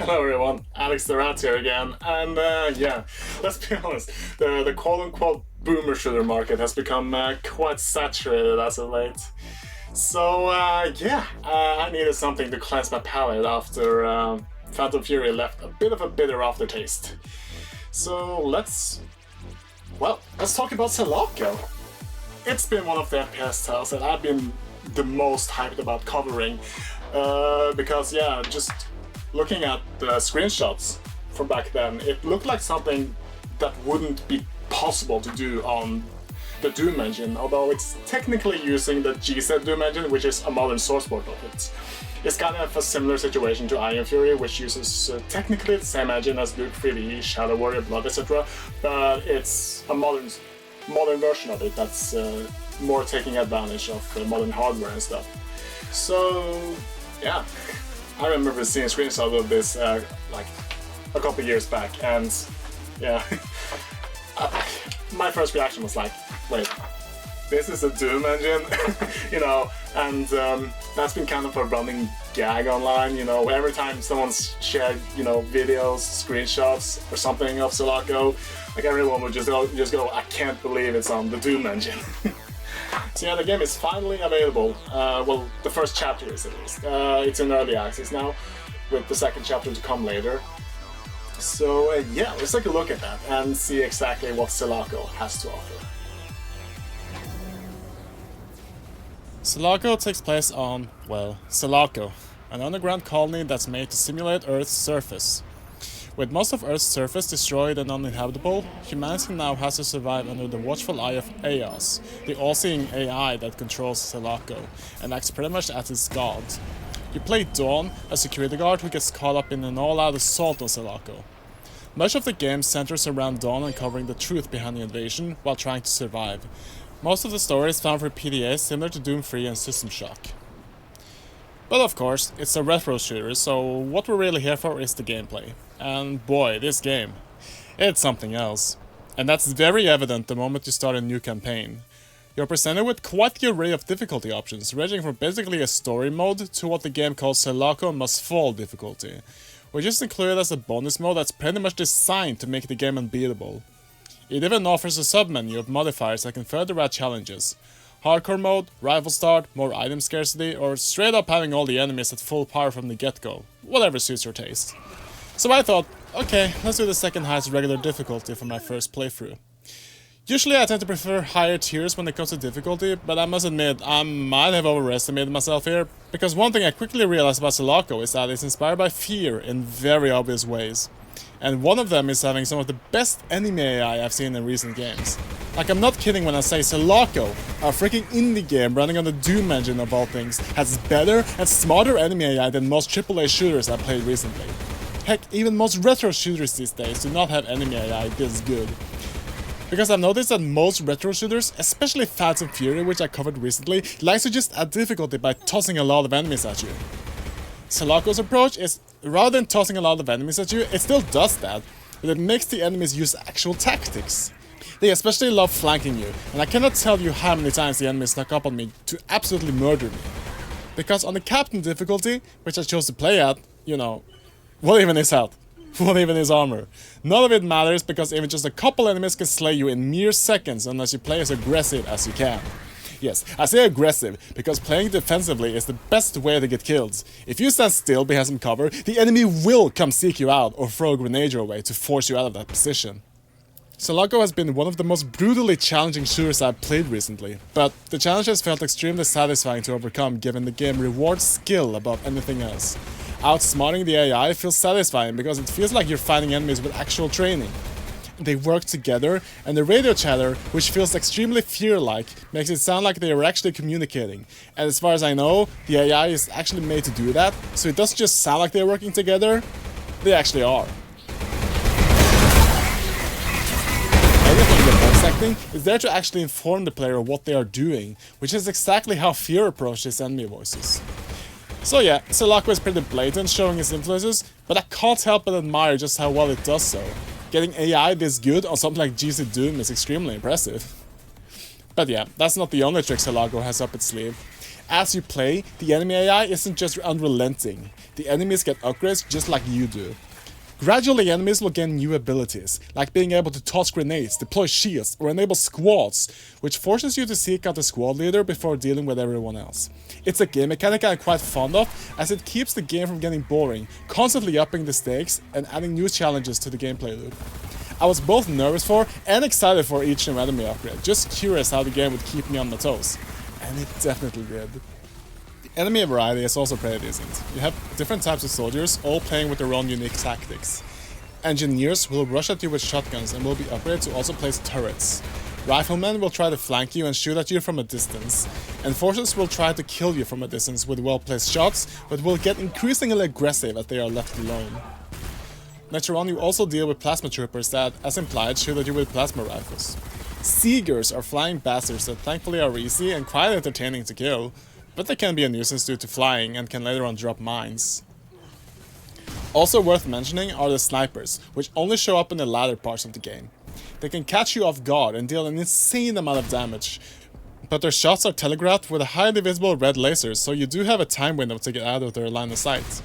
Hello everyone, Alex the Rat here again, and yeah, let's be honest, the quote-unquote boomer shooter market has become quite saturated as of late. So yeah, I needed something to cleanse my palate after Phantom Fury left a bit of a bitter aftertaste. So let's talk about Selaco. It's been one of the FPS titles that I've been the most hyped about covering, because yeah, just looking at the screenshots from back then, it looked like something that wouldn't be possible to do on the Doom engine, although it's technically using the GZ Doom engine, which is a modern source port of it. It's kind of a similar situation to Iron Fury, which uses technically the same engine as Duke 3D, Shadow Warrior, Blood, etc., but it's a modern version of it that's more taking advantage of modern hardware and stuff. So yeah, I remember seeing screenshots of this like a couple years back, and yeah, my first reaction was like, wait, this is a Doom engine? You know, and that's been kind of a running gag online, you know, every time someone's shared, you know, videos, screenshots or something of Selaco, like everyone would just go, I can't believe it's on the Doom engine. So yeah, the game is finally available. Well, the first chapter is at least. It's in early access now, with the second chapter to come later. So yeah, let's take a look at that and see exactly what Selaco has to offer. Selaco takes place on, well, Selaco, an underground colony that's made to simulate Earth's surface. With most of Earth's surface destroyed and uninhabitable, humanity now has to survive under the watchful eye of F.E.A.R, the all-seeing AI that controls Selaco, and acts pretty much as its god. You play Dawn, a security guard who gets caught up in an all-out assault on Selaco. Much of the game centers around Dawn uncovering the truth behind the invasion while trying to survive. Most of the story is found for PDA similar to Doom 3 and System Shock. But of course, it's a retro shooter, so what we're really here for is the gameplay. And boy, this game, it's something else. And that's very evident the moment you start a new campaign. You're presented with quite the array of difficulty options, ranging from basically a story mode to what the game calls Selaco Must Fall difficulty, which is included as a bonus mode that's pretty much designed to make the game unbeatable. It even offers a sub-menu of modifiers that can further add challenges. Hardcore mode, rifle start, more item scarcity, or straight up having all the enemies at full power from the get-go. Whatever suits your taste. So I thought, okay, let's do the second highest regular difficulty for my first playthrough. Usually I tend to prefer higher tiers when it comes to difficulty, but I must admit I might have overestimated myself here, because one thing I quickly realized about Selaco is that it's inspired by F.E.A.R in very obvious ways. And one of them is having some of the best enemy AI I've seen in recent games. Like, I'm not kidding when I say Selaco, a freaking indie game running on the Doom engine of all things, has better and smarter enemy AI than most AAA shooters I've played recently. Heck, even most retro shooters these days do not have enemy AI this good. Because I've noticed that most retro shooters, especially Phantom Fury, which I covered recently, likes to just add difficulty by tossing a lot of enemies at you. Selaco's approach is, rather than tossing a lot of enemies at you, it still does that, but it makes the enemies use actual tactics. They especially love flanking you, and I cannot tell you how many times the enemies snuck up on me to absolutely murder me. Because on the Captain difficulty, which I chose to play at, you know, what even is health? What even is armor? None of it matters, because even just a couple enemies can slay you in mere seconds unless you play as aggressive as you can. Yes, I say aggressive, because playing defensively is the best way to get kills. If you stand still behind some cover, the enemy will come seek you out or throw a grenade your way to force you out of that position. Selaco has been one of the most brutally challenging shooters I've played recently, but the challenge has felt extremely satisfying to overcome given the game rewards skill above anything else. Outsmarting the AI feels satisfying because it feels like you're fighting enemies with actual training. They work together, and the radio chatter, which feels extremely F.E.A.R-like, makes it sound like they are actually communicating. And as far as I know, the AI is actually made to do that, so it doesn't just sound like they're working together, they actually are. Everything in the voice acting is there to actually inform the player of what they are doing, which is exactly how F.E.A.R approaches enemy voices. So yeah, Selaco is pretty blatant, showing its influences, but I can't help but admire just how well it does so. Getting AI this good on something like GZ Doom is extremely impressive. But yeah, that's not the only trick Selaco has up its sleeve. As you play, the enemy AI isn't just unrelenting. The enemies get upgrades just like you do. Gradually, enemies will gain new abilities, like being able to toss grenades, deploy shields, or enable squads, which forces you to seek out the squad leader before dealing with everyone else. It's a game mechanic I'm quite fond of, as it keeps the game from getting boring, constantly upping the stakes and adding new challenges to the gameplay loop. I was both nervous for and excited for each new enemy upgrade, just curious how the game would keep me on my toes. And it definitely did. Enemy variety is also pretty decent. You have different types of soldiers, all playing with their own unique tactics. Engineers will rush at you with shotguns and will be upgraded to also place turrets. Riflemen will try to flank you and shoot at you from a distance. Enforcers will try to kill you from a distance with well-placed shots, but will get increasingly aggressive as they are left alone. Later on, you also deal with plasma troopers that, as implied, shoot at you with plasma rifles. Seegers are flying bastards that thankfully are easy and quite entertaining to kill, but they can be a nuisance due to flying and can later on drop mines. Also worth mentioning are the snipers, which only show up in the latter parts of the game. They can catch you off guard and deal an insane amount of damage, but their shots are telegraphed with a highly visible red lasers, so you do have a time window to get out of their line of sight.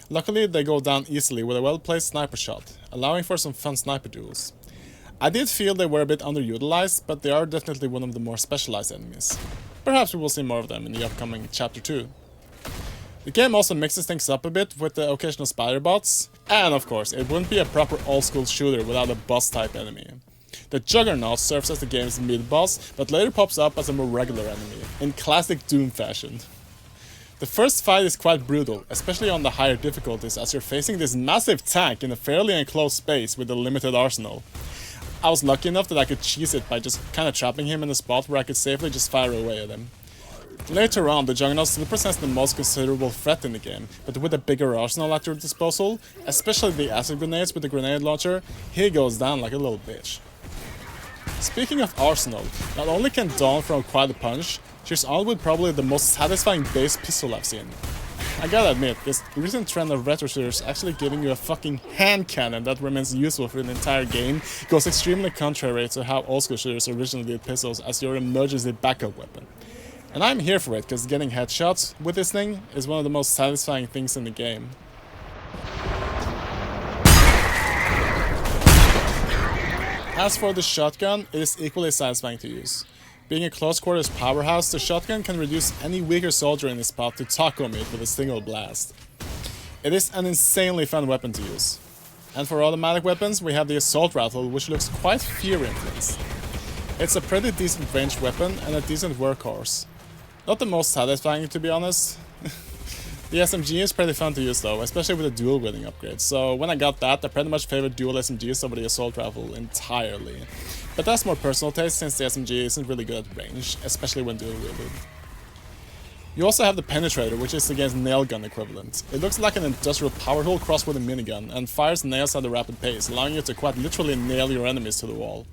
Luckily, they go down easily with a well-placed sniper shot, allowing for some fun sniper duels. I did feel they were a bit underutilized, but they are definitely one of the more specialized enemies. Perhaps we will see more of them in the upcoming Chapter 2. The game also mixes things up a bit with the occasional spider bots, and of course, it wouldn't be a proper old-school shooter without a boss-type enemy. The Juggernaut serves as the game's mid-boss, but later pops up as a more regular enemy, in classic Doom fashion. The first fight is quite brutal, especially on the higher difficulties, as you're facing this massive tank in a fairly enclosed space with a limited arsenal. I was lucky enough that I could cheese it by just kinda trapping him in a spot where I could safely just fire away at him. Later on, the Juggernaut still presents the most considerable threat in the game, but with a bigger arsenal at your disposal, especially the acid grenades with the grenade launcher, he goes down like a little bitch. Speaking of arsenal, not only can Dawn throw quite a punch, she's armed with probably the most satisfying base pistol I've seen. I gotta admit, this recent trend of retro shooters actually giving you a fucking hand cannon that remains useful for the entire game goes extremely contrary to how old school shooters originally did pistols as your emergency backup weapon. And I'm here for it, because getting headshots with this thing is one of the most satisfying things in the game. As for the shotgun, it is equally satisfying to use. Being a close quarters powerhouse, the shotgun can reduce any weaker soldier in the spot to taco meat with a single blast. It is an insanely fun weapon to use. And for automatic weapons, we have the assault rifle, which looks quite F.E.A.R influenced. It's a pretty decent ranged weapon and a decent workhorse. Not the most satisfying, to be honest. The SMG is pretty fun to use though, especially with the dual wielding upgrade, so when I got that, I pretty much favored dual SMGs over the assault rifle entirely. But that's more personal taste since the SMG isn't really good at range, especially when dual wielded. You also have the Penetrator, which is the game's nail gun equivalent. It looks like an industrial power tool crossed with a minigun, and fires nails at a rapid pace, allowing you to quite literally nail your enemies to the wall.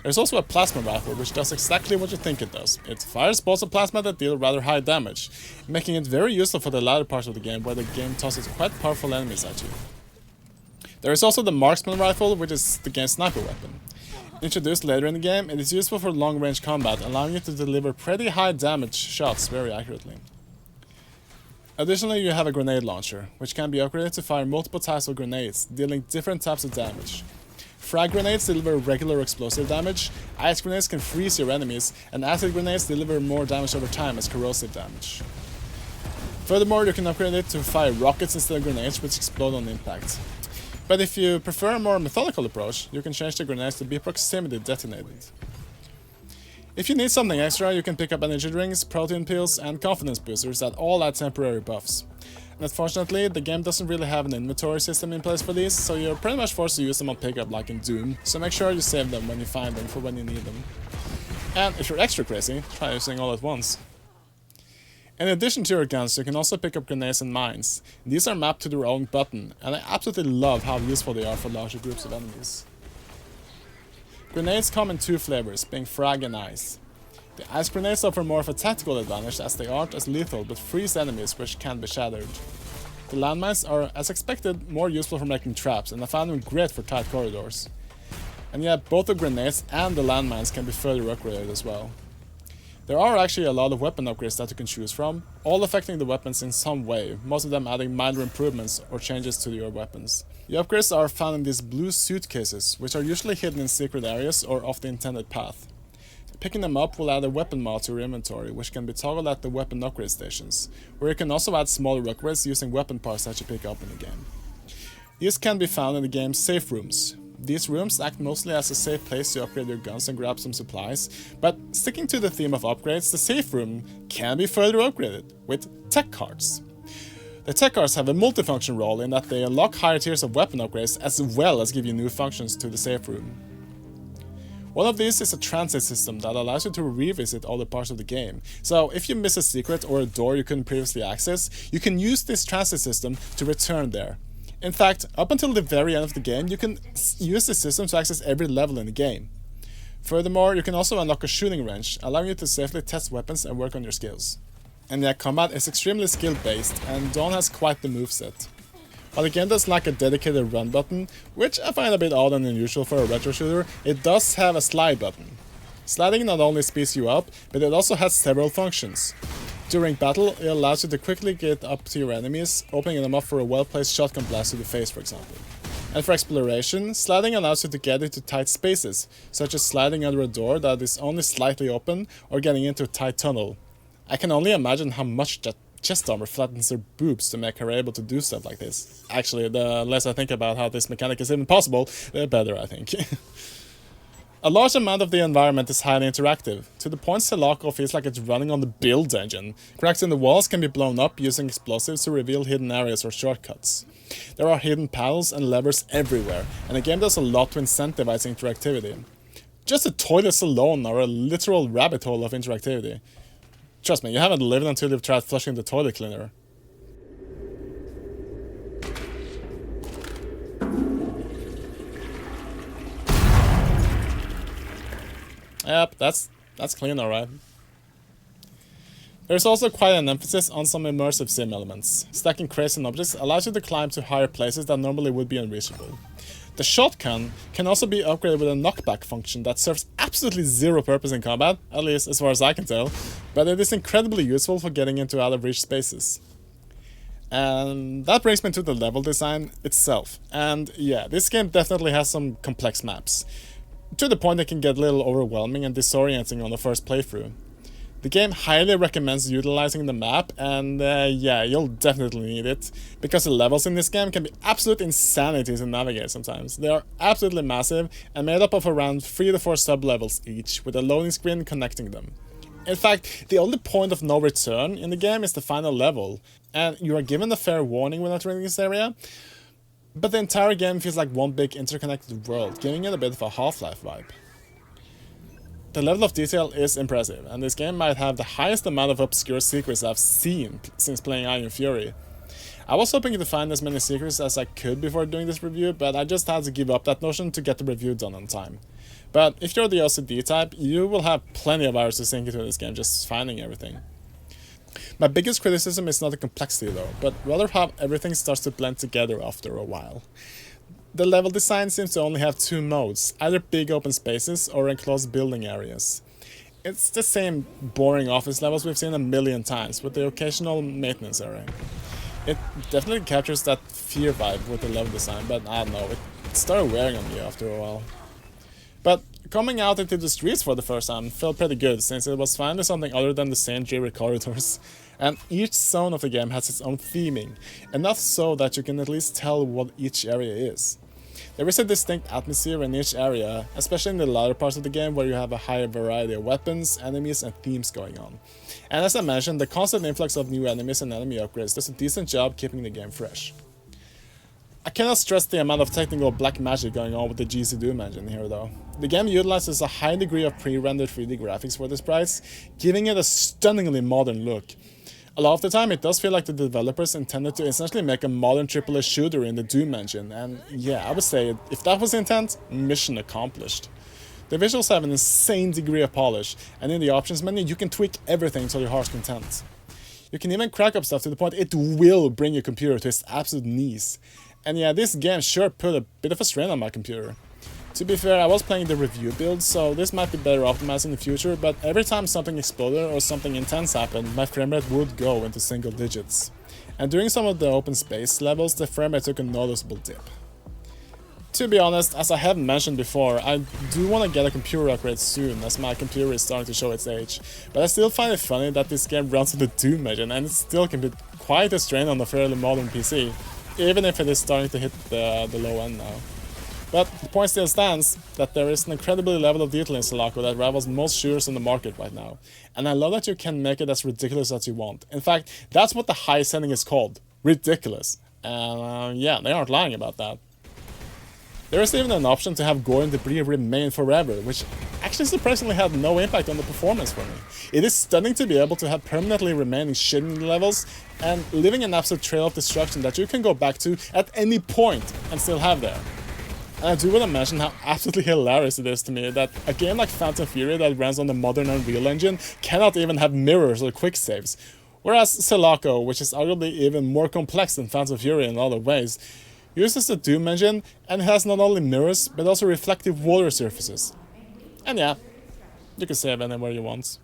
There's also a plasma rifle, which does exactly what you think it does. It fires bolts of plasma that deal rather high damage, making it very useful for the latter parts of the game, where the game tosses quite powerful enemies at you. There is also the marksman rifle, which is the game's sniper weapon. Introduced later in the game, it is useful for long-range combat, allowing you to deliver pretty high damage shots very accurately. Additionally, you have a grenade launcher, which can be upgraded to fire multiple types of grenades, dealing different types of damage. Frag grenades deliver regular explosive damage, ice grenades can freeze your enemies, and acid grenades deliver more damage over time as corrosive damage. Furthermore, you can upgrade it to fire rockets instead of grenades, which explode on impact. But if you prefer a more methodical approach, you can change the grenades to be proximity detonated. If you need something extra, you can pick up energy drinks, protein pills, and confidence boosters that all add temporary buffs. And unfortunately, the game doesn't really have an inventory system in place for these, so you're pretty much forced to use them on pickup like in Doom, so make sure you save them when you find them for when you need them. And if you're extra crazy, try using all at once. In addition to your guns, you can also pick up grenades and mines. These are mapped to their own button, and I absolutely love how useful they are for larger groups of enemies. Grenades come in two flavors, being frag and ice. The ice grenades offer more of a tactical advantage as they aren't as lethal but freeze enemies which can be shattered. The landmines are, as expected, more useful for making traps, and I found them great for tight corridors. And yet both the grenades and the landmines can be further upgraded as well. There are actually a lot of weapon upgrades that you can choose from, all affecting the weapons in some way, most of them adding minor improvements or changes to your weapons. The upgrades are found in these blue suitcases, which are usually hidden in secret areas or off the intended path. Picking them up will add a weapon mod to your inventory, which can be toggled at the weapon upgrade stations, where you can also add smaller upgrades using weapon parts that you pick up in the game. These can be found in the game's safe rooms. These rooms act mostly as a safe place to upgrade your guns and grab some supplies, but sticking to the theme of upgrades, the safe room can be further upgraded with tech cards. The tech cards have a multifunction role in that they unlock higher tiers of weapon upgrades as well as give you new functions to the safe room. One of these is a transit system that allows you to revisit other parts of the game. So if you miss a secret or a door you couldn't previously access, you can use this transit system to return there. In fact, up until the very end of the game, you can use the system to access every level in the game. Furthermore, you can also unlock a shooting range, allowing you to safely test weapons and work on your skills. And yeah, combat is extremely skill-based, and Dawn has quite the moveset. While the game does lack a dedicated run button, which I find a bit odd and unusual for a retro shooter, it does have a slide button. Sliding not only speeds you up, but it also has several functions. During battle, it allows you to quickly get up to your enemies, opening them up for a well-placed shotgun blast to the face, for example. And for exploration, sliding allows you to get into tight spaces, such as sliding under a door that is only slightly open or getting into a tight tunnel. I can only imagine how much that chest armor flattens her boobs to make her able to do stuff like this. Actually, the less I think about how this mechanic is even possible, the better I think. A large amount of the environment is highly interactive, to the point Selaco feels like it's running on the build engine. Cracks in the walls can be blown up using explosives to reveal hidden areas or shortcuts. There are hidden panels and levers everywhere, and the game does a lot to incentivize interactivity. Just the toilets alone are a literal rabbit hole of interactivity. Trust me, you haven't lived until you've tried flushing the toilet cleaner. Yep, that's clean, alright. There's also quite an emphasis on some immersive sim elements. Stacking crates and objects allows you to climb to higher places that normally would be unreachable. The shotgun can also be upgraded with a knockback function that serves absolutely zero purpose in combat, at least as far as I can tell, but it is incredibly useful for getting into out of reach spaces. And that brings me to the level design itself. And yeah, this game definitely has some complex maps, to the point it can get a little overwhelming and disorienting on the first playthrough. The game highly recommends utilizing the map, and yeah, you'll definitely need it, because the levels in this game can be absolute insanity to navigate sometimes. They are absolutely massive and made up of around 3 to 4 sub-levels each, with a loading screen connecting them. In fact, the only point of no return in the game is the final level, and you are given a fair warning when entering this area, but the entire game feels like one big interconnected world, giving it a bit of a Half-Life vibe. The level of detail is impressive, and this game might have the highest amount of obscure secrets I've seen since playing F.E.A.R. I was hoping to find as many secrets as I could before doing this review, but I just had to give up that notion to get the review done on time. But if you're the OCD type, you will have plenty of hours to sink into this game just finding everything. My biggest criticism is not the complexity though, but rather how everything starts to blend together after a while. The level design seems to only have 2 modes, either big open spaces or enclosed building areas. It's the same boring office levels we've seen a million times, with the occasional maintenance area. It definitely captures that F.E.A.R. vibe with the level design, but I don't know, it started wearing on me after a while. But coming out into the streets for the first time felt pretty good, since it was finally something other than the same dreary corridors. And each zone of the game has its own theming, enough so that you can at least tell what each area is. There is a distinct atmosphere in each area, especially in the latter parts of the game where you have a higher variety of weapons, enemies and themes going on. And as I mentioned, the constant influx of new enemies and enemy upgrades does a decent job keeping the game fresh. I cannot stress the amount of technical black magic going on with the GC Doom engine here though. The game utilizes a high degree of pre-rendered 3D graphics for the sprites, giving it a stunningly modern look. A lot of the time it does feel like the developers intended to essentially make a modern AAA shooter in the Doom engine, and yeah, I would say if that was the intent, mission accomplished. The visuals have an insane degree of polish, and in the options menu you can tweak everything to your heart's content. You can even crack up stuff to the point it will bring your computer to its absolute knees. And yeah, this game sure put a bit of a strain on my computer. To be fair, I was playing the review build, so this might be better optimized in the future, but every time something exploded or something intense happened, my framerate would go into single digits. And during some of the open space levels, the framerate took a noticeable dip. To be honest, as I have mentioned before, I do want to get a computer upgrade soon, as my computer is starting to show its age, but I still find it funny that this game runs on the Doom engine, and it still can be quite a strain on a fairly modern PC, even if it is starting to hit the low end now. But the point still stands that there is an incredible level of detail in Selaco that rivals most shooters on the market right now, and I love that you can make it as ridiculous as you want. In fact, that's what the high setting is called, ridiculous, and yeah, they aren't lying about that. There is even an option to have gore and debris remain forever, which actually surprisingly had no impact on the performance for me. It is stunning to be able to have permanently remaining shit in the levels and leaving an absolute trail of destruction that you can go back to at any point and still have there. And I do want to mention how absolutely hilarious it is to me that a game like F.E.A.R that runs on the modern Unreal Engine cannot even have mirrors or quick saves, whereas Selaco, which is arguably even more complex than F.E.A.R in other ways, uses the Doom engine and has not only mirrors but also reflective water surfaces. And yeah, you can save anywhere you want.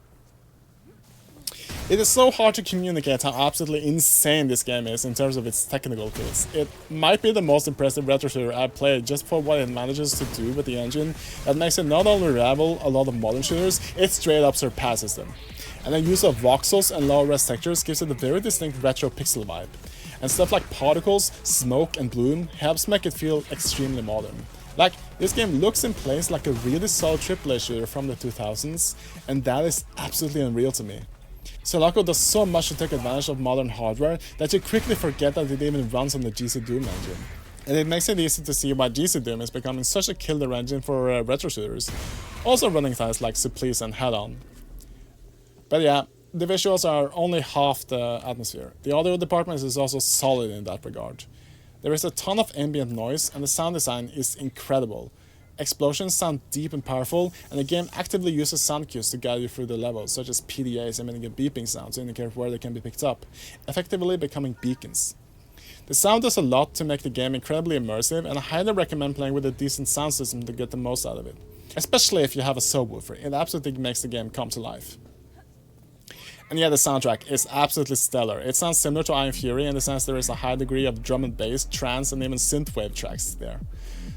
It is so hard to communicate how absolutely insane this game is in terms of its technical feats. It might be the most impressive retro shooter I've played just for what it manages to do with the engine that makes it not only rival a lot of modern shooters, it straight up surpasses them. And the use of voxels and low-res textures gives it a very distinct retro pixel vibe. And stuff like particles, smoke and bloom helps make it feel extremely modern. Like, this game looks and plays like a really solid AAA shooter from the 2000s, and that is absolutely unreal to me. Selaco does so much to take advantage of modern hardware that you quickly forget that it even runs on the GC Doom engine. And it makes it easy to see why GC Doom is becoming such a killer engine for retro shooters, also running titles like Supplice and Head-On. But yeah, the visuals are only half the atmosphere. The audio department is also solid in that regard. There is a ton of ambient noise and the sound design is incredible. Explosions sound deep and powerful, and the game actively uses sound cues to guide you through the levels, such as PDAs emitting a beeping sound to indicate where they can be picked up, effectively becoming beacons. The sound does a lot to make the game incredibly immersive, and I highly recommend playing with a decent sound system to get the most out of it. Especially if you have a subwoofer, it absolutely makes the game come to life. And yeah, the soundtrack is absolutely stellar. It sounds similar to F.E.A.R in the sense there is a high degree of drum and bass, trance, and even synthwave tracks there.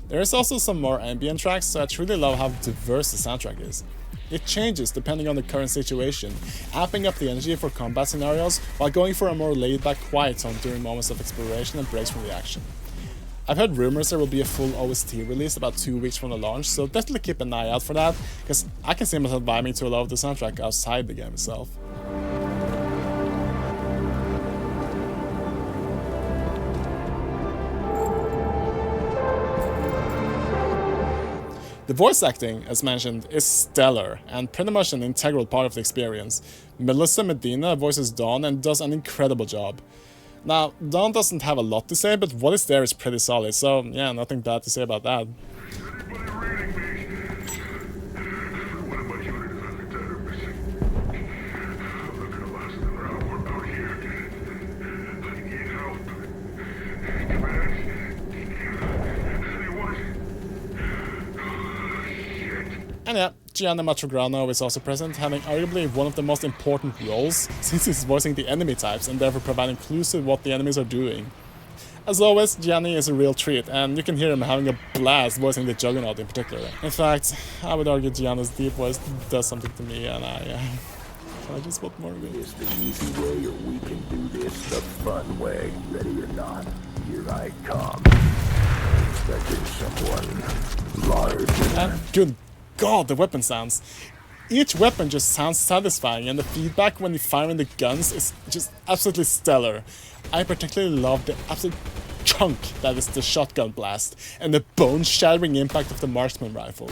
There is also some more ambient tracks, so I truly love how diverse the soundtrack is. It changes depending on the current situation, amping up the energy for combat scenarios while going for a more laid-back quiet tone during moments of exploration and breaks from the action. I've heard rumors there will be a full OST release about 2 weeks from the launch, so definitely keep an eye out for that, because I can see myself vibing to a lot of the soundtrack outside the game itself. The voice acting, as mentioned, is stellar and pretty much an integral part of the experience. Melissa Medina voices Dawn and does an incredible job. Now, Dawn doesn't have a lot to say, but what is there is pretty solid, so yeah, nothing bad to say about that. And yeah, Gianni is also present, having arguably one of the most important roles, since he's voicing the enemy types and therefore providing clues to what the enemies are doing. As always, Gianni is a real treat, and you can hear him having a blast voicing the Juggernaut in particular. In fact, I would argue Gianni's deep voice does something to me, and I just want more of it. It's the easy way, or we can do this the fun way. Ready or not, here I come. Expecting someone large. And good God, the weapon sounds. Each weapon just sounds satisfying, and the feedback when you fire in the guns is just absolutely stellar. I particularly love the absolute chunk that is the shotgun blast, and the bone-shattering impact of the marksman rifle.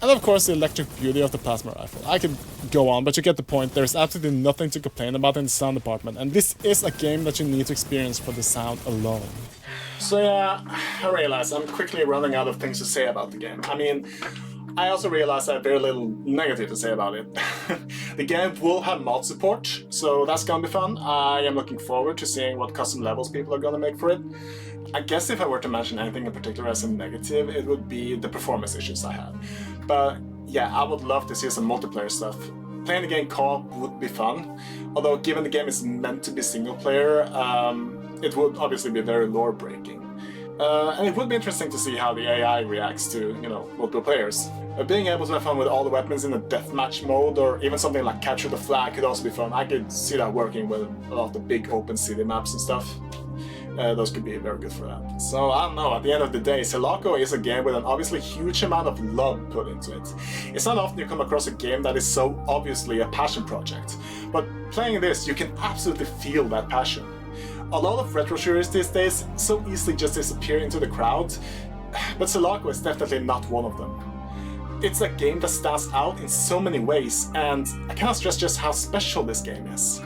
And of course the electric beauty of the plasma rifle. I could go on, but you get the point. There's absolutely nothing to complain about in the sound department, and this is a game that you need to experience for the sound alone. So yeah, I realize I'm quickly running out of things to say about the game. I mean, I also realized I have very little negative to say about it. The game will have mod support, so that's gonna be fun. I am looking forward to seeing what custom levels people are gonna make for it. I guess if I were to mention anything in particular as a negative, it would be the performance issues I have. But yeah, I would love to see some multiplayer stuff. Playing the game co-op would be fun, although given the game is meant to be single player, it would obviously be very lore-breaking. And it would be interesting to see how the AI reacts to, multiple players. Being able to have fun with all the weapons in a deathmatch mode, or even something like capture the flag could also be fun. I could see that working with a lot of the big open city maps and stuff. Those could be very good for that. So I don't know, at the end of the day, Selaco is a game with an obviously huge amount of love put into it. It's not often you come across a game that is so obviously a passion project, but playing this you can absolutely feel that passion. A lot of retro shooters these days so easily just disappear into the crowd, but Selaco is definitely not one of them. It's a game that stands out in so many ways, and I cannot stress just how special this game is.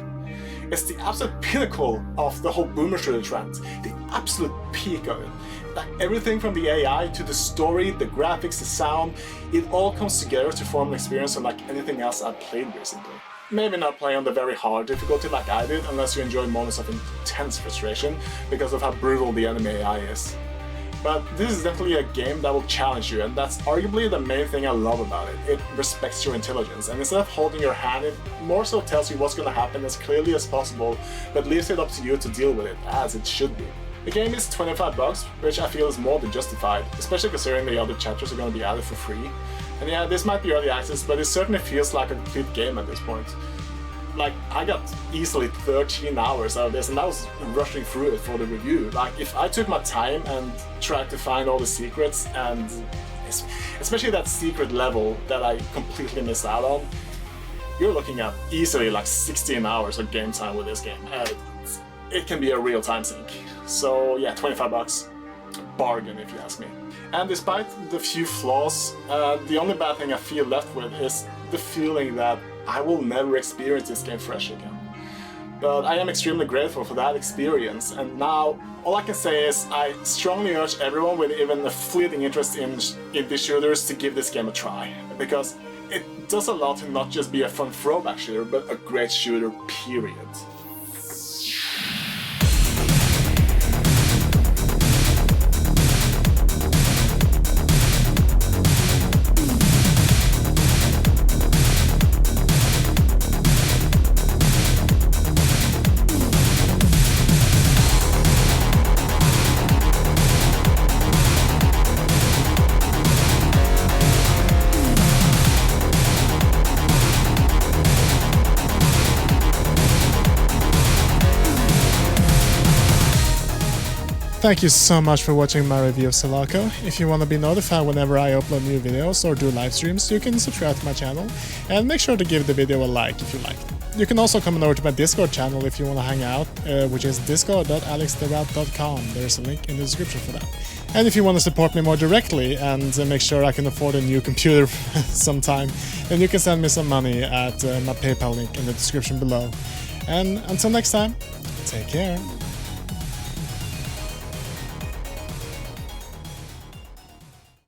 It's the absolute pinnacle of the whole boomer shooter trend, the absolute peak of it. Like everything from the AI to the story, the graphics, the sound, it all comes together to form an experience unlike anything else I've played recently. Maybe not play on the very hard difficulty like I did, unless you enjoy moments of intense frustration because of how brutal the enemy AI is. But this is definitely a game that will challenge you, and that's arguably the main thing I love about it. It respects your intelligence, and instead of holding your hand, it more so tells you what's gonna happen as clearly as possible, but leaves it up to you to deal with it, as it should be. The game is $25, which I feel is more than justified, especially considering the other chapters are gonna be added for free. And yeah, this might be early access, but it certainly feels like a complete game at this point. Like, I got easily 13 hours out of this, and I was rushing through it for the review. Like, if I took my time and tried to find all the secrets, and especially that secret level that I completely missed out on, you're looking at easily like 16 hours of game time with this game. It can be a real time sink. So yeah, $25. Bargain, if you ask me. And despite the few flaws, the only bad thing I feel left with is the feeling that I will never experience this game fresh again. But I am extremely grateful for that experience, and now all I can say is I strongly urge everyone with even a fleeting interest in indie shooters to give this game a try, because it does a lot to not just be a fun throwback shooter, but a great shooter, period. Thank you so much for watching my review of Selaco. If you want to be notified whenever I upload new videos or do live streams, you can subscribe to my channel, and make sure to give the video a like if you liked. You can also come over to my Discord channel if you want to hang out, which is discord.alextherat.com. There's a link in the description for that. And if you want to support me more directly and make sure I can afford a new computer sometime, then you can send me some money at my PayPal link in the description below. And until next time, take care.